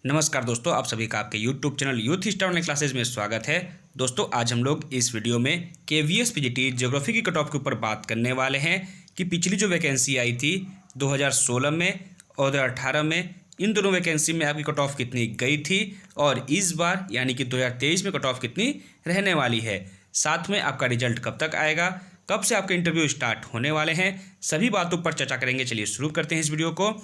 नमस्कार दोस्तों, आप सभी का आपके YouTube channel youth star online classes में स्वागत है। दोस्तों आज हम लोग इस वीडियो में KVS PGT ज्योग्राफी की कट ऑफ के ऊपर बात करने वाले हैं कि पिछली जो वैकेंसी आई थी 2016 में और 2018 में, इन दोनों वैकेंसी में आपकी कट ऑफ कितनी गई थी और इस बार यानी कि 2023 में कट ऑफ कितनी रहने वाली है। साथ में आपका रिजल्ट कब तक आएगा, कब से आपके इंटरव्यू स्टार्ट होने वाले हैं, सभी बातों पर चर्चा करेंगे। चलिए शुरू करते हैं इस वीडियो को।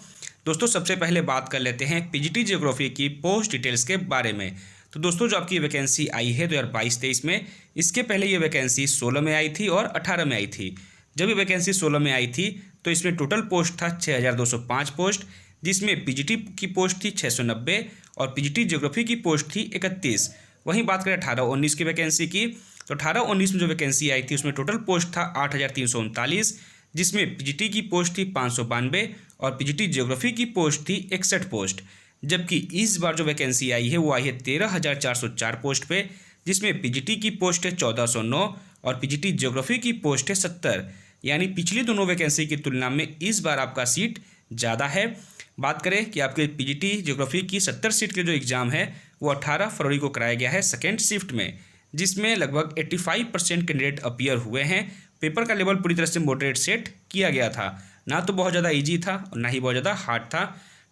दोस्तों सबसे पहले बात कर लेते हैं PGT ज्योग्राफी की पोस्ट डिटेल्स के बारे में। तो दोस्तों जो आपकी वैकेंसी आई है 2022-23 में, इसके पहले ये वैकेंसी 16 में आई थी और 18 में आई थी। जब ये वैकेंसी 16 में आई थी तो इसमें टोटल पोस्ट था 6205 पोस्ट, जिसमें PGT की पोस्ट थी 690 और PGT ज्योग्राफी की पोस्ट थी 31। वहीं बात करें 18-19 की वैकेंसी की, तो 18-19 में जो वैकेंसी आई थी उसमें टोटल पोस्ट था 8339, जिसमें PGT की पोस्ट थी 592 और PGT ज्योग्राफी की पोस्ट थी 61 पोस्ट। जबकि इस बार जो वैकेंसी आई है वो आई है 13404 पोस्ट पे, जिसमें PGT की पोस्ट है 1409 और PGT ज्योग्राफी की पोस्ट है 70। यानी पिछली दोनों वैकेंसी की तुलना में इस बार आपका सीट ज़्यादा है। बात करें कि आपके PGT ज्योग्राफी की 70 सीट के जो एग्ज़ाम है वो 18 फरवरी को कराया गया है सेकेंड शिफ्ट में, जिसमें लगभग 85% कैंडिडेट अपीयर हुए हैं। पेपर का लेवल पूरी तरह से मॉडरेट सेट किया गया था, ना तो बहुत ज़्यादा इजी था और ना ही बहुत ज़्यादा हार्ड था।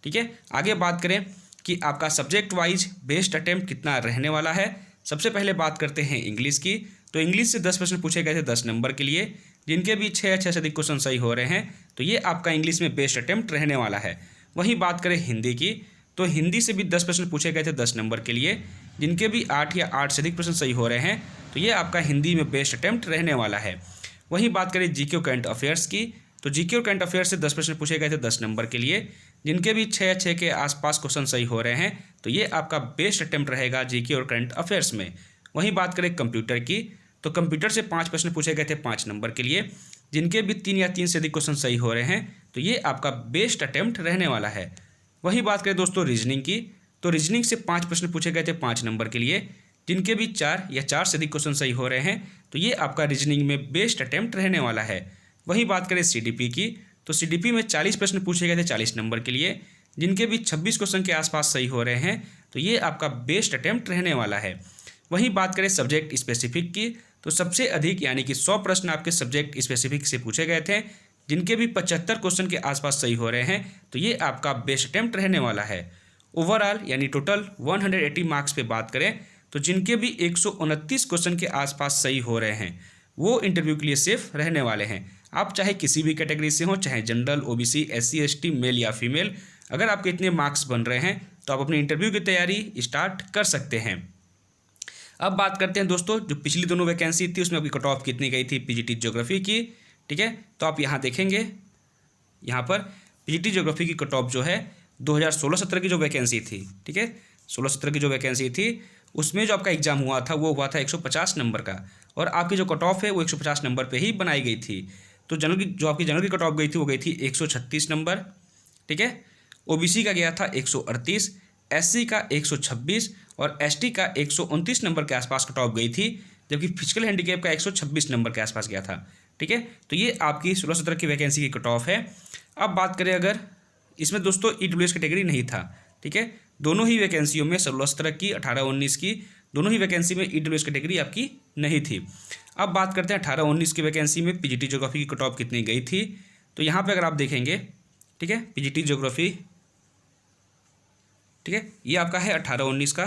ठीक है, आगे बात करें कि आपका सब्जेक्ट वाइज बेस्ट अटेम्प्ट कितना रहने वाला है। सबसे पहले बात करते हैं इंग्लिश की। तो इंग्लिश से 10 प्रश्न पूछे गए थे 10 नंबर के लिए, जिनके भी 6 से अधिक क्वेश्चन सही हो रहे हैं, तो ये आपका इंग्लिश में बेस्ट अटेम्प्ट रहने वाला है। वहीं बात करें हिंदी की, तो हिंदी से भी 10 प्रश्न पूछे गए थे 10 नंबर के लिए, जिनके भी 8 या 8 से अधिक प्रश्न सही हो रहे हैं, तो ये आपका हिंदी में बेस्ट अटेम्प्ट रहने वाला है। वहीं बात करें जीके और करंट अफेयर्स की, तो जीके और करंट अफेयर्स से 10 प्रश्न पूछे गए थे 10 नंबर के लिए, जिनके भी 6 के आसपास क्वेश्चन सही हो रहे हैं, तो ये आपका बेस्ट अटेम्प्ट रहेगा जीके और करंट अफेयर्स में। वहीं बात करें कंप्यूटर की, तो कंप्यूटर से 5 प्रश्न पूछे गए थे 5 नंबर के लिए, जिनके भी 3 या 3 से अधिक क्वेश्चन सही हो रहे हैं, तो ये आपका बेस्ट अटेम्प्ट रहने वाला है। वहीं बात करें दोस्तों रीजनिंग की, तो रीजनिंग से 5 प्रश्न पूछे गए थे 5 नंबर के लिए, जिनके भी 4 या 4 से अधिक क्वेश्चन सही हो रहे हैं, तो ये आपका रीजनिंग में बेस्ट अटेम्प्ट रहने वाला है। वहीं बात करें CDP की, तो CDP में 40 प्रश्न पूछे गए थे 40 नंबर के लिए, जिनके भी 26 क्वेश्चन के आसपास सही हो रहे हैं, तो ये आपका बेस्ट अटेम्प्ट रहने वाला है। वहीं बात करें सब्जेक्ट स्पेसिफिक की, तो सबसे अधिक यानी कि 100 प्रश्न आपके सब्जेक्ट स्पेसिफिक से पूछे गए थे, जिनके भी 75 क्वेश्चन के आसपास सही हो रहे हैं, तो ये आपका बेस्ट अटेम्प्ट रहने वाला है। ओवरऑल यानी टोटल 180 मार्क्स पे बात करें, तो जिनके भी 129 क्वेश्चन के आसपास सही हो रहे हैं, वो इंटरव्यू के लिए सेफ रहने वाले हैं। आप चाहे किसी भी कैटेगरी से हो, चाहे general, OBC, SC ST, male या फीमेल, अगर आपके इतने मार्क्स बन रहे हैं तो आप अपने इंटरव्यू की तैयारी स्टार्ट कर सकते हैं। अब बात करते हैं दोस्तों, जो पिछली दोनों वैकेंसी थी उसमें आपकी कट ऑफ कितनी गई थी PGT ज्योग्राफी की। ठीक है, तो आप यहाँ देखेंगे, यहाँ पर PGT ज्योग्राफी की कट ऑफ जो है 2016-17 की जो वैकेंसी थी, ठीक है, 16-17 की जो वैकेंसी थी उसमें जो आपका एग्जाम हुआ था वो हुआ था 150 नंबर का, और आपकी जो कट ऑफ है वो 150 नंबर पे ही बनाई गई थी। तो जनरल की जो आपकी जनरल की कट ऑफ गई थी वो गई थी 136 नंबर। ठीक है, OBC का गया था 138, SC का 126 और ST का 129 नंबर के आसपास कट ऑफ गई थी, जबकि फिजिकल हैंडीकैप का 126 नंबर के आसपास गया था। ठीक है, तो ये आपकी 16-17 की वैकेंसी की कट ऑफ है। अब बात करें, अगर इसमें दोस्तों EWS कैटेगरी नहीं था, ठीक है, दोनों ही वैकेंसियों में 16-17 की, 18-19 की, दोनों ही वैकेंसी में EWS कैटेगरी आपकी नहीं थी। अब बात करते हैं 18-19 की वैकेंसी में PGT ज्योग्राफी की कट ऑफ कितनी गई थी। तो यहाँ पे अगर आप देखेंगे, ठीक है, PGT ज्योग्राफी, ठीक है, ये आपका है 18-19 का,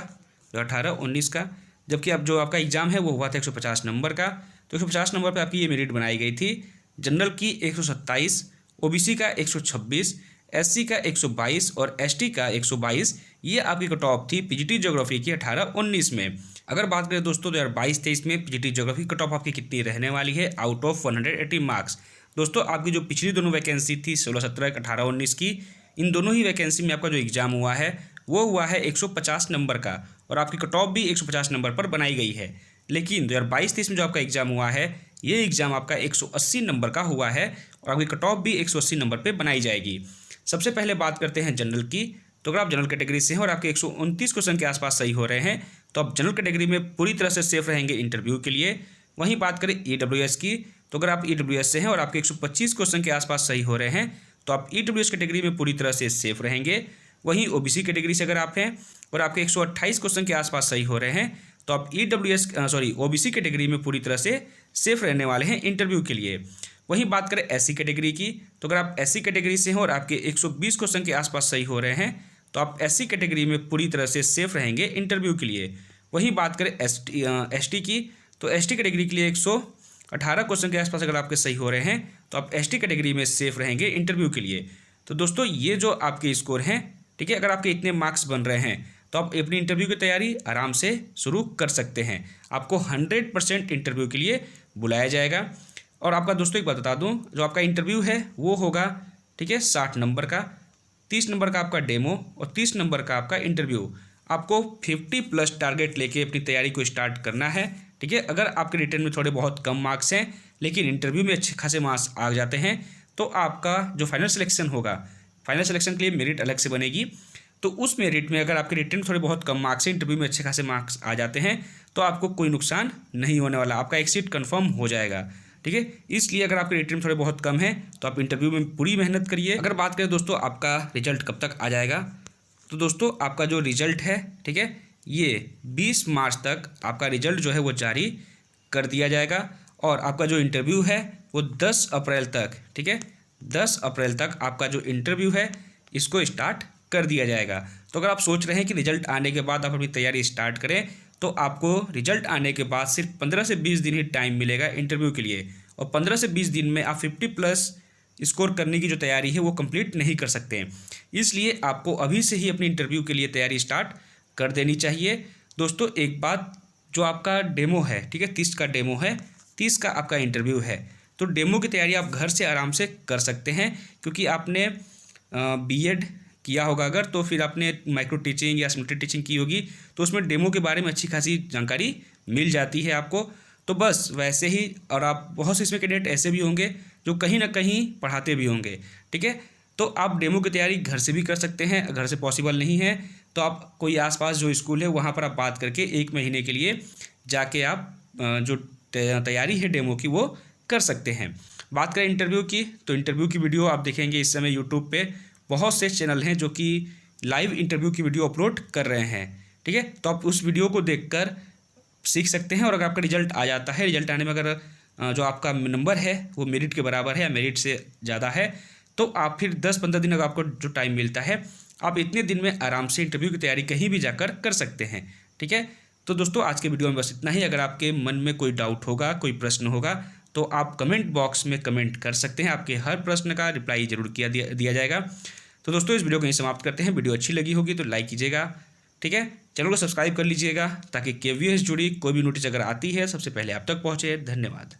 जो 18-19 का, जबकि अब जो आपका एग्जाम है वो हुआ था 150 नंबर का। तो 150 नंबर पर आपकी ये मेरिट बनाई गई थी। जनरल की 127, OBC का 126, SC का 122 और ST का 122, ये आपकी कट ऑफ थी PGT ज्योग्राफी की 18-19 में। अगर बात करें दोस्तों 2022-23 में PGT ज्योग्राफी कट ऑफ आपकी कितनी रहने वाली है आउट ऑफ 180 मार्क्स। दोस्तों आपकी जो पिछली दोनों वैकेंसी थी 16-17, 18-19 की, इन दोनों ही वैकेंसी में आपका जो एग्जाम हुआ है वो हुआ है 150 नंबर का, और आपकी कट ऑफ भी 150 नंबर पर बनाई गई है। लेकिन 2022-23 में जो आपका एग्जाम हुआ है, ये एग्जाम आपका 180 नंबर का हुआ है और आपकी कट ऑफ भी 180 नंबर पर बनाई जाएगी। सबसे पहले बात करते हैं जनरल की। तो अगर आप जनरल कैटेगरी से हैं और आपके 129 क्वेश्चन के आसपास सही हो रहे हैं, तो आप जनरल कैटेगरी में पूरी तरह से सेफ रहेंगे इंटरव्यू के लिए। वहीं बात करें EWS की, तो अगर आप EWS से हैं और आपके 125 क्वेश्चन के आसपास सही हो रहे हैं, तो आप EWS कैटेगरी में पूरी तरह से सेफ रहेंगे। वहीं ओबीसी कैटेगरी से अगर आप हैं और आपके 128 क्वेश्चन के आसपास सही हो रहे हैं तो आप ओबीसी कैटेगरी में पूरी तरह से सेफ रहने वाले हैं इंटरव्यू के लिए। वहीं बात करें एससी कैटेगरी की, तो अगर आप एससी कैटेगरी से हैं और आपके 120 क्वेश्चन के आसपास सही हो रहे हैं तो आप एससी कैटेगरी में पूरी तरह से सेफ रहेंगे इंटरव्यू के लिए। वहीं बात करें एसटी की, तो एसटी कैटेगरी के लिए 118 क्वेश्चन के आसपास अगर आपके सही हो रहे हैं तो आप एसटी कैटेगरी में सेफ रहेंगे इंटरव्यू के लिए। तो दोस्तों ये जो आपके स्कोर हैं, ठीक है, अगर आपके इतने मार्क्स बन रहे हैं तो आप अपनी इंटरव्यू की तैयारी आराम से शुरू कर सकते हैं। आपको 100% इंटरव्यू के लिए बुलाया जाएगा। और आपका दोस्तों एक बात बता दूं, जो आपका इंटरव्यू है वो होगा, ठीक है, 60 नंबर का, 30 नंबर का आपका डेमो और 30 नंबर का आपका इंटरव्यू। आपको 50+ टारगेट लेके अपनी तैयारी को स्टार्ट करना है, ठीक है। अगर आपके रिटर्न में थोड़े बहुत कम मार्क्स हैं लेकिन इंटरव्यू में अच्छे खासे मार्क्स आ जाते हैं तो आपका जो फाइनल सिलेक्शन होगा, फाइनल सिलेक्शन के लिए मेरिट अलग से बनेगी, तो उस मेरिट में अगर आपके रिटर्न थोड़े बहुत कम मार्क्स हैं, इंटरव्यू में अच्छे खासे मार्क्स आ जाते हैं तो आपको कोई नुकसान नहीं होने वाला, आपका एक सीट कन्फर्म हो जाएगा, ठीक है। इसलिए अगर आपके रिटर्न थोड़े बहुत कम है तो आप इंटरव्यू में पूरी मेहनत करिए। अगर बात करें दोस्तों आपका रिजल्ट कब तक आ जाएगा, तो दोस्तों आपका जो रिजल्ट है, ठीक है, ये 20 मार्च तक आपका रिजल्ट जो है वो जारी कर दिया जाएगा। और आपका जो इंटरव्यू है वो 10 अप्रैल तक, ठीक है, 10 अप्रैल तक आपका जो इंटरव्यू है इसको स्टार्ट कर दिया जाएगा। तो अगर आप सोच रहे हैं कि रिजल्ट आने के बाद आप अपनी तैयारी स्टार्ट करें तो आपको रिजल्ट आने के बाद सिर्फ 15 से 20 दिन ही टाइम मिलेगा इंटरव्यू के लिए, और 15 से 20 दिन में आप 50+ स्कोर करने की जो तैयारी है वो कंप्लीट नहीं कर सकते हैं। इसलिए आपको अभी से ही अपनी इंटरव्यू के लिए तैयारी स्टार्ट कर देनी चाहिए। दोस्तों एक बात, जो आपका डेमो है, ठीक है, 30 का डेमो है, 30 का आपका इंटरव्यू है, तो डेमो की तैयारी आप घर से आराम से कर सकते हैं क्योंकि आपने बीएड किया होगा अगर, तो फिर आपने माइक्रो टीचिंग या सिम्युलेटेड टीचिंग की होगी तो उसमें डेमो के बारे में अच्छी खासी जानकारी मिल जाती है आपको। तो बस वैसे ही, और आप बहुत से इसमें कैंडिडेट ऐसे भी होंगे जो कहीं ना कहीं पढ़ाते भी होंगे, ठीक है, तो आप डेमो की तैयारी घर से भी कर सकते हैं। घर से पॉसिबल नहीं है तो आप कोई आसपास जो स्कूल है वहाँ पर आप बात करके 1 महीने के लिए जाके आप जो तैयारी है डेमो की वो कर सकते हैं। बात करें इंटरव्यू की, तो इंटरव्यू की वीडियो आप देखेंगे इस समय यूट्यूब पे बहुत से चैनल हैं जो कि लाइव इंटरव्यू की वीडियो अपलोड कर रहे हैं, ठीक है, तो आप उस वीडियो को देखकर सीख सकते हैं। और अगर आपका रिजल्ट आ जाता है, रिजल्ट आने में अगर जो आपका नंबर है वो मेरिट के बराबर है या मेरिट से ज़्यादा है तो आप फिर 10-15 दिन अगर आपको जो टाइम मिलता है आप इतने दिन में आराम से इंटरव्यू की तैयारी कहीं भी जाकर कर सकते हैं, ठीक है। तो दोस्तों आज के वीडियो में बस इतना ही। अगर आपके मन में कोई डाउट होगा, कोई प्रश्न होगा तो आप कमेंट बॉक्स में कमेंट कर सकते हैं, आपके हर प्रश्न का रिप्लाई जरूर दिया जाएगा। तो दोस्तों इस वीडियो को यहीं समाप्त करते हैं। वीडियो अच्छी लगी होगी तो लाइक कीजिएगा, ठीक है, चैनल को सब्सक्राइब कर लीजिएगा ताकि KVS जुड़ी कोई भी नोटिस अगर आती है सबसे पहले आप तक पहुँचे। धन्यवाद।